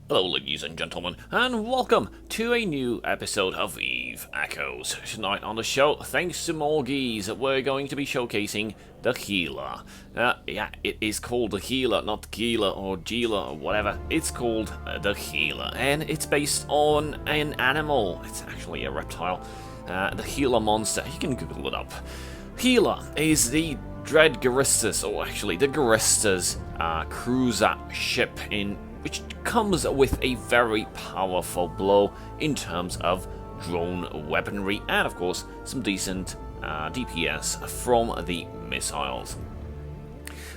Hello ladies and gentlemen, and welcome to a new episode of Eve Echoes. Tonight on the show, thanks to Mmorpg, we're going to be showcasing the Gila. Yeah, it is called the Gila, not Gila or Gila or whatever. It's called the Gila, and it's based on an animal. It's actually a reptile. The Gila monster, you can Google it up. Gila is the Dread Guristas, or actually the Guristas Cruiser ship which comes with a very powerful blow in terms of drone weaponry and, of course, some decent DPS from the missiles.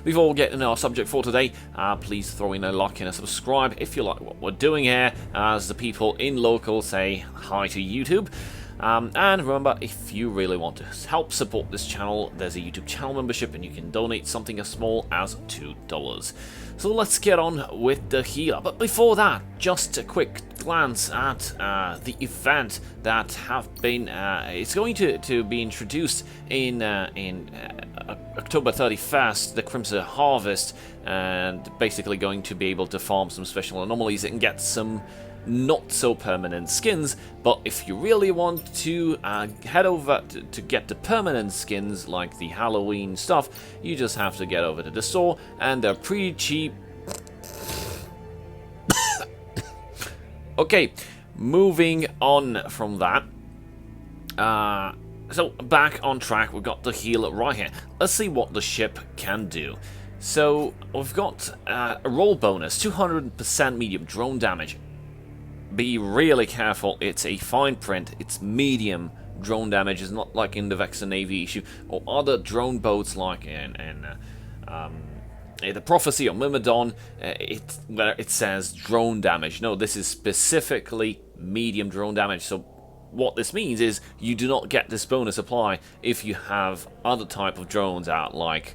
Before we get into our subject for today, please throw in a like and a subscribe if you like what we're doing here, as the people in local say hi to YouTube. And remember, if you really want to help support this channel, there's a YouTube channel membership and you can donate something as small as $2. So let's get on with the Gila. But before that, just a quick glance at the event that it's going to be introduced in October 31st, the Crimson Harvest, and basically going to be able to farm some special anomalies and get some not so permanent skins. But if you really want to head over to get the permanent skins like the Halloween stuff, you just have to get over to the store, and they're pretty cheap. Okay, moving on from that. So back on track, we've got the Gila right here. Let's see what the ship can do. So we've got a roll bonus, 200% medium drone damage. Be really careful, it's a fine print, it's medium drone damage, it's not like in the Vexa Navy issue or other drone boats like in the Prophecy or Myrmidon, where it says drone damage. No, this is specifically medium drone damage. So what this means is you do not get this bonus apply if you have other type of drones out, like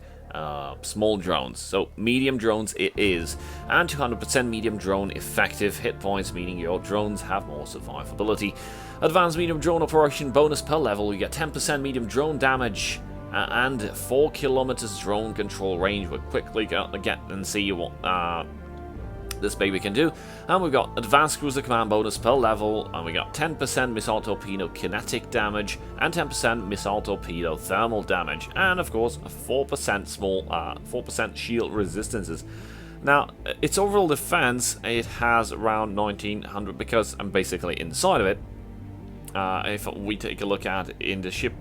small drones. So medium drones it is, and 200% medium drone effective hit points, meaning your drones have more survivability. Advanced medium drone operation bonus per level, you get 10% medium drone damage and 4 kilometers drone control range. We're quickly going to get and see what this baby can do. And we've got advanced cruiser command bonus per level, and we got 10% missile torpedo kinetic damage and 10% missile torpedo thermal damage, and of course 4% shield resistances. Now its overall defense, it has around 1900 because I'm basically inside of it. If we take a look at in the ship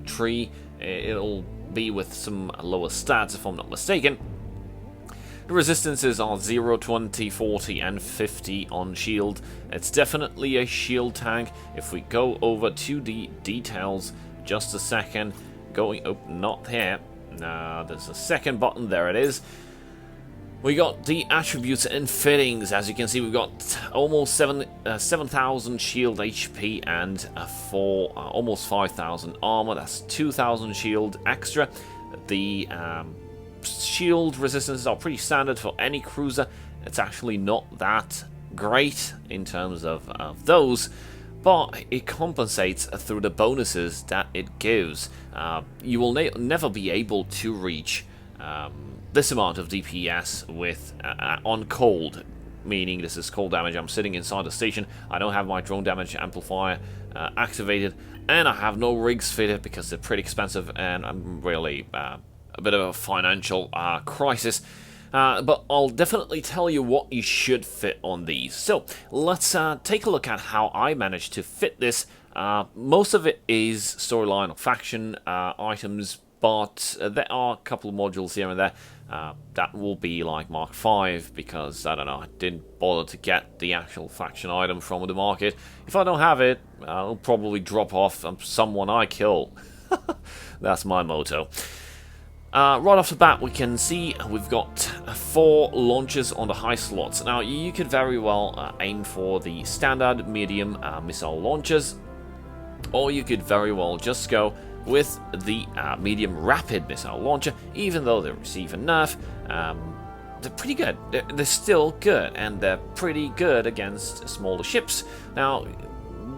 tree, it'll be with some lower stats if I'm not mistaken. The resistances are 0, 20, 40, and 50 on shield. It's definitely a shield tank. If we go over to the details, just a second, not here. There's a second button, there it is. We got the attributes and fittings. As you can see, we've got almost 7,000 shield HP and almost 5,000 armor. That's 2,000 shield extra. The shield resistances are pretty standard for any cruiser. It's actually not that great in terms of those, but it compensates through the bonuses that it gives. You will never be able to reach this amount of DPS with on cold, meaning this is cold damage. I'm sitting inside the station, I don't have my drone damage amplifier activated, and I have no rigs fitted because they're pretty expensive, and I'm really a bit of a financial crisis. But I'll definitely tell you what you should fit on these. So let's take a look at how I managed to fit this. Most of it is storyline or faction items, but there are a couple of modules here and there that will be like Mark 5, because I don't know, I didn't bother to get the actual faction item from the market. If I don't have it, I'll probably drop off someone I kill. That's my motto. Right off the bat, we can see we've got 4 launchers on the high slots. Now, you could very well aim for the standard medium missile launchers, or you could very well just go with the medium rapid missile launcher. Even though they receive a nerf, they're pretty good. They're still good, and they're pretty good against smaller ships. Now,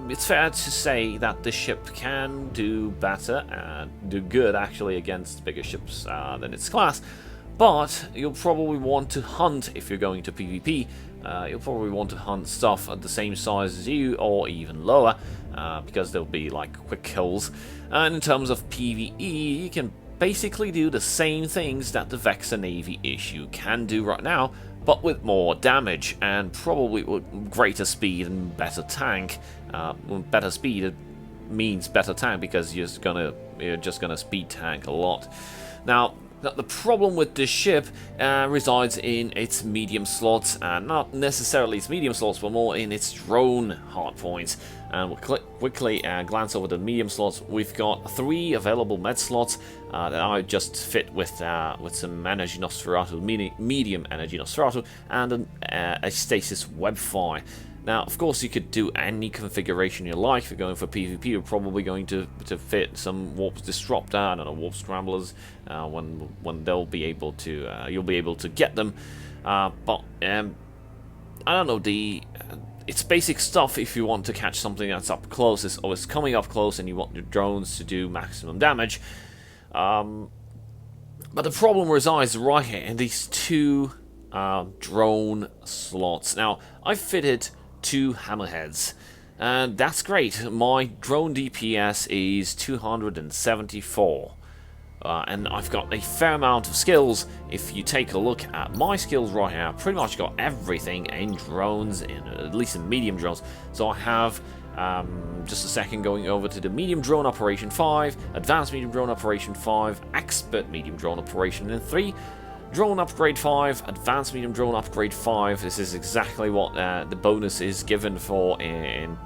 it's fair to say that the ship can do better, do good actually against bigger ships than its class, but you'll probably want to hunt if you're going to PvP. You'll probably want to hunt stuff at the same size as you, or even lower, because they'll be like quick kills. And in terms of PvE, you can basically do the same things that the Vexor Navy issue can do right now, but with more damage, and probably with greater speed and better tank. Better speed means better tank, because you're just gonna speed tank a lot. Now, the problem with this ship resides in its medium slots, and not necessarily its medium slots, but more in its drone hardpoints. And we'll quickly glance over the medium slots. We've got 3 available med slots that I just fit with some energy Nosferatu, medium energy Nosferatu, and a stasis webfire. Now, of course, you could do any configuration you like. If you're going for PvP, you're probably going to fit some warp disruptor, I don't know, warp scramblers, when they'll be able to, you'll be able to get them. But I don't know, it's basic stuff if you want to catch something that's up close, or it's coming up close, and you want your drones to do maximum damage. But the problem resides right here in these 2 drone slots. Now, I fitted 2 hammerheads, and that's great. My drone DPS is 274, and I've got a fair amount of skills. If you take a look at my skills right here, I've pretty much got everything in drones, at least in medium drones. So I have, just a second, going over to the medium drone operation 5, advanced medium drone operation 5, expert medium drone operation in 3, drone upgrade 5, advanced medium drone upgrade 5. This is exactly what the bonus is given for in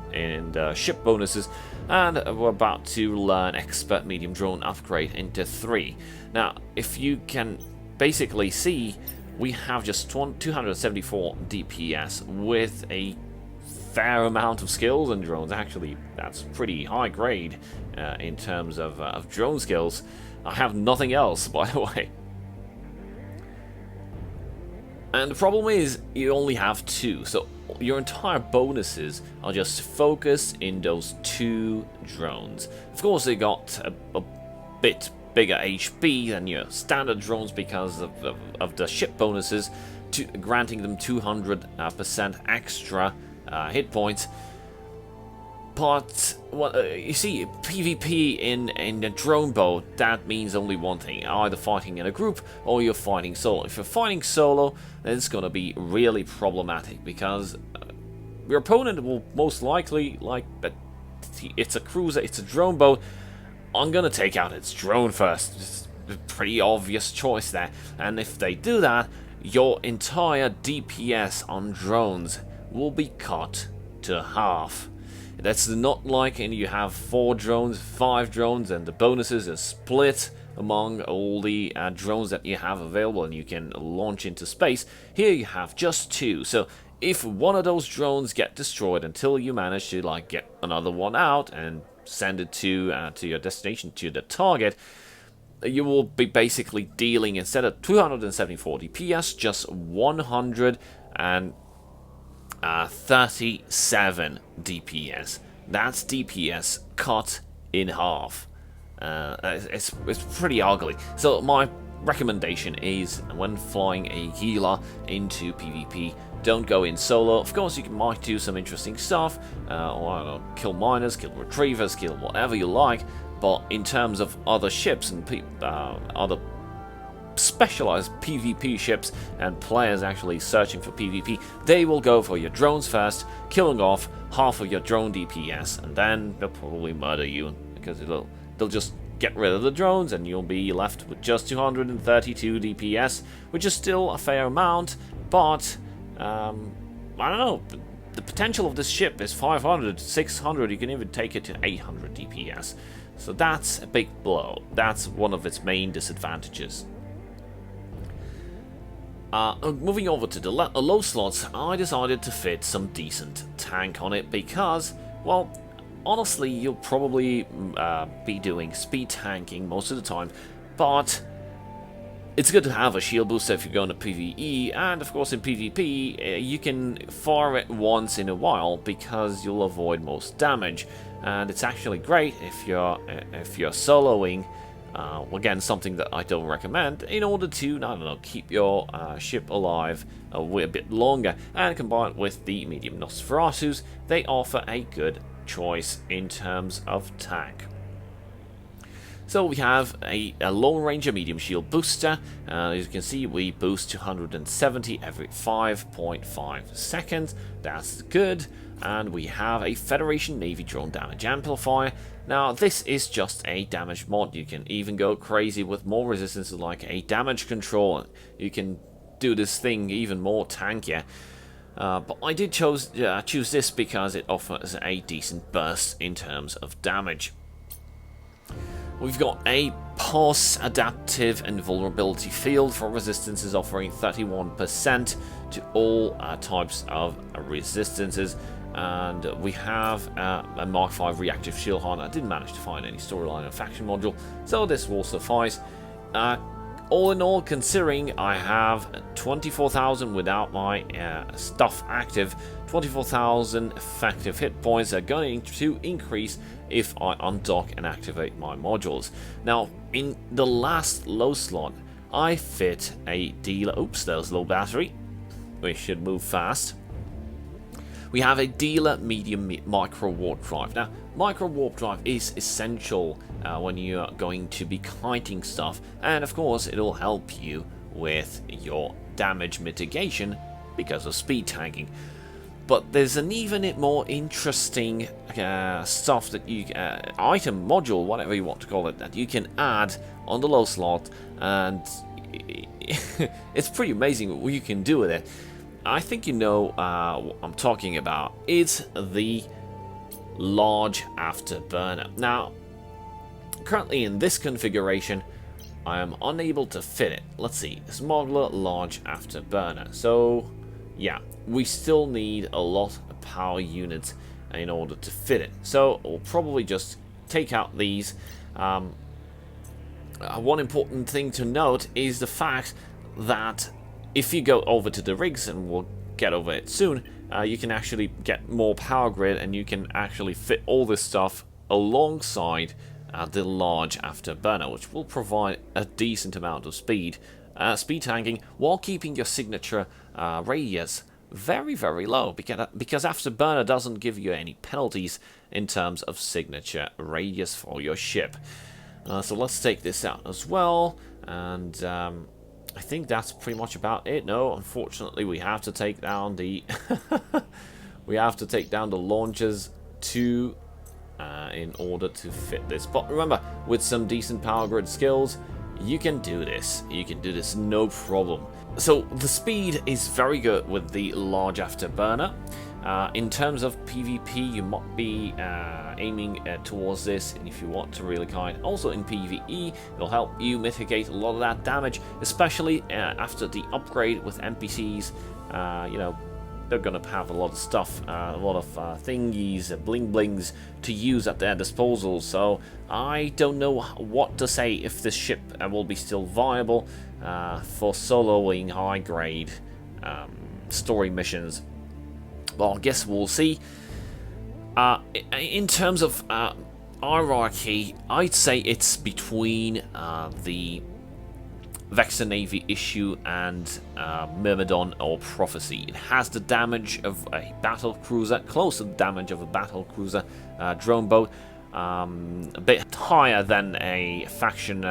the ship bonuses. And we're about to learn expert medium drone upgrade into 3. Now, if you can basically see, we have just 274 DPS with a fair amount of skills and drones. Actually, that's pretty high grade in terms of drone skills. I have nothing else, by the way. And the problem is, you only have 2, so your entire bonuses are just focused in those 2 drones. Of course, they got a bit bigger HP than your standard drones because of the ship bonuses, granting them 200% extra hit points. But you see, PvP in a drone boat, that means only one thing: either fighting in a group or you're fighting solo. If you're fighting solo, then it's gonna be really problematic, because your opponent will most likely, like, it's a cruiser, it's a drone boat, I'm gonna take out its drone first. It's a pretty obvious choice there. And if they do that, your entire DPS on drones will be cut to half. That's not like you have 4 drones, 5 drones, and the bonuses are split among all the drones that you have available and you can launch into space. Here you have just 2. So if one of those drones get destroyed until you manage to get another one out and send it to your destination, to the target, you will be basically dealing, instead of 274 DPS, just 137 DPS. That's DPS cut in half. It's pretty ugly. So my recommendation is, when flying a Gila into PvP, don't go in solo. Of course, you might do some interesting stuff, or I don't know, kill miners, kill retrievers, kill whatever you like. But in terms of other ships and other specialized PvP ships and players actually searching for PvP, they will go for your drones first, killing off half of your drone DPS, and then they'll probably murder you, because they'll just get rid of the drones and you'll be left with just 232 DPS, which is still a fair amount, but I don't know, the potential of this ship is 500, 600, you can even take it to 800 DPS. So that's a big blow. That's one of its main disadvantages. Moving over to the low slots, I decided to fit some decent tank on it because, well, honestly, you'll probably be doing speed tanking most of the time, but it's good to have a shield booster if you're going to PvE, and of course in PvP, you can fire it once in a while because you'll avoid most damage, and it's actually great if you're soloing Again, something that I don't recommend in order to, I don't know, keep your ship alive a bit longer. And combined with the medium Nosferatus, they offer a good choice in terms of tank. So we have a long range medium shield booster. As you can see, we boost to 170 every 5.5 seconds. That's good. And we have a Federation Navy drone damage amplifier. Now this is just a damage mod. You can even go crazy with more resistances like a damage control. You can do this thing even more tankier. But I did choose this because it offers a decent burst in terms of damage. We've got a pulse adaptive and vulnerability field for resistances, offering 31% to all types of resistances. And we have a Mark V reactive shield harness. I didn't manage to find any storyline or faction module, so this will suffice. All in all, considering I have 24,000 without my stuff active, 24,000 effective hit points are going to increase if I undock and activate my modules. Now, in the last low slot, I fit a dealer. Oops, there's low battery. We should move fast. We have a dealer medium micro warp drive. Now, micro warp drive is essential when you're going to be kiting stuff, and of course it'll help you with your damage mitigation because of speed tanking. But there's an even more interesting stuff that you item module, whatever you want to call it, that you can add on the low slot, and it's pretty amazing what you can do with it. I think you know what I'm talking about. It's the large afterburner. Now, currently in this configuration, I am unable to fit it. Let's see, smuggler large afterburner. So, yeah, we still need a lot of power units in order to fit it. So, we'll probably just take out these. One important thing to note is the fact that if you go over to the rigs, and we'll get over it soon, you can actually get more power grid, and you can actually fit all this stuff alongside the large afterburner, which will provide a decent amount of speed tanking, while keeping your signature radius very, very low, because afterburner doesn't give you any penalties in terms of signature radius for your ship. So let's take this out as well, and I think that's pretty much about it. No, unfortunately, we have to take down the we have to take down the launchers too in order to fit this. But remember, with some decent power grid skills, you can do this. You can do this no problem. So the speed is very good with the large afterburner. In terms of PvP, you might be aiming towards this, and if you want to really kite. Also in PvE, it'll help you mitigate a lot of that damage, especially after the upgrade with NPCs. You know, they're gonna have a lot of stuff, a lot of thingies, bling blings to use at their disposal. So I don't know what to say if this ship will be still viable for soloing high grade story missions. Well, I guess we'll see. In terms of hierarchy, I'd say it's between the Vexor Navy issue and Myrmidon or Prophecy. It has the damage of a battle cruiser, close to the damage of a battle cruiser drone boat, a bit higher than a faction,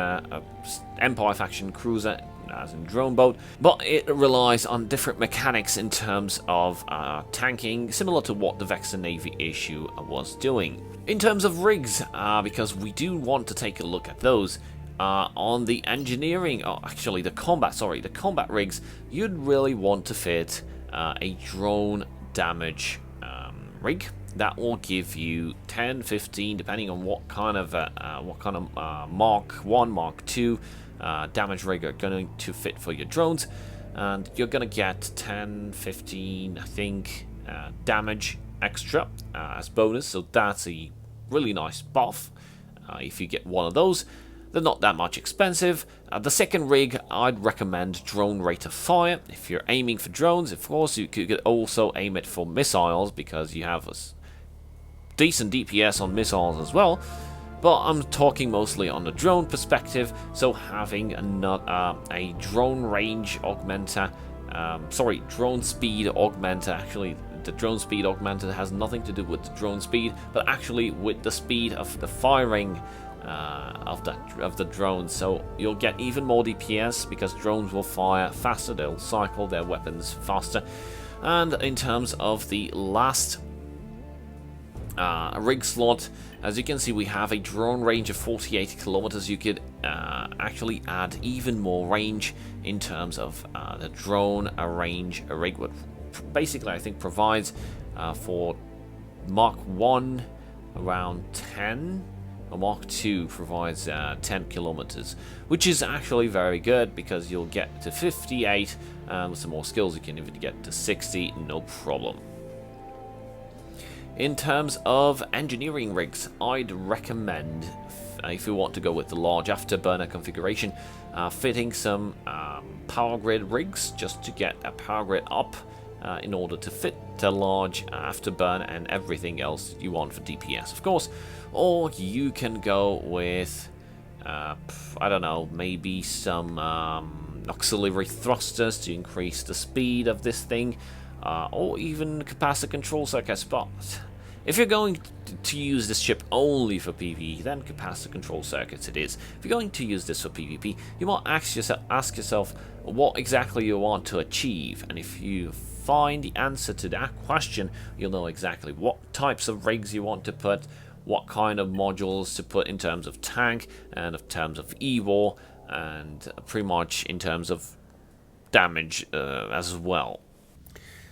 Empire faction cruiser, as in drone boat, but it relies on different mechanics in terms of tanking, similar to what the Vexor Navy issue was doing. In terms of rigs, because we do want to take a look at those, on the engineering, or actually the combat rigs, you'd really want to fit a drone damage rig. That will give you 10, 15, depending on what kind of Mark 1, Mark 2 damage rig are going to fit for your drones, and you're going to get 10, 15, I think, damage extra as bonus, so that's a really nice buff if you get one of those. They're not that much expensive. The second rig, I'd recommend drone rate of fire. If you're aiming for drones, of course, you could also aim it for missiles, because you have a decent DPS on missiles as well. But I'm talking mostly on the drone perspective, so having a drone range augmenter, drone speed augmenter. Actually, the drone speed augmenter has nothing to do with the drone speed, but actually with the speed of the firing of the drones. So you'll get even more DPS because drones will fire faster, they'll cycle their weapons faster. And in terms of the last rig slot, as you can see, we have a drone range of 48 kilometers. You could actually add even more range in terms of the drone range. A rig would basically, I think, provides for Mark 1 around 10, or Mark 2 provides 10 kilometers, which is actually very good because you'll get to 58, and with some more skills you can even get to 60, no problem. In terms of engineering rigs, I'd recommend, if you want to go with the large afterburner configuration, fitting some power grid rigs just to get a power grid up in order to fit the large afterburner and everything else you want for DPS, of course. Or you can go with, I don't know, maybe some auxiliary thrusters to increase the speed of this thing. Or even capacitor control circuits. But if you're going to use this ship only for PvE, then capacitor control circuits it is. If you're going to use this for PvP, you might ask yourself what exactly you want to achieve, and if you find the answer to that question, you'll know exactly what types of rigs you want to put, what kind of modules to put in terms of tank and in terms of EWAR, and pretty much in terms of damage as well.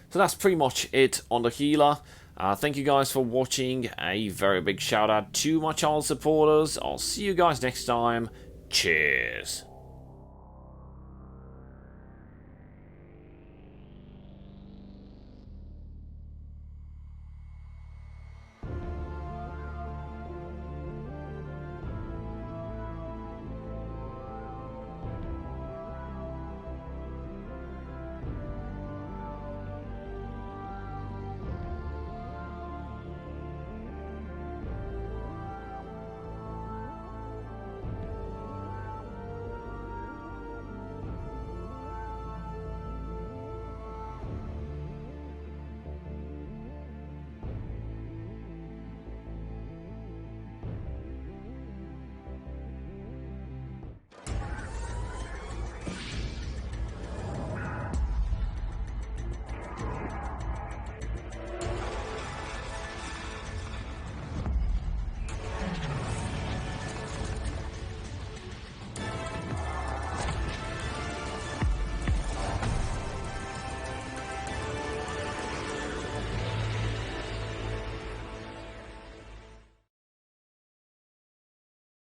So that's pretty much it on the Gila. Thank you guys for watching. A very big shout out to my channel supporters. I'll see you guys next time. Cheers.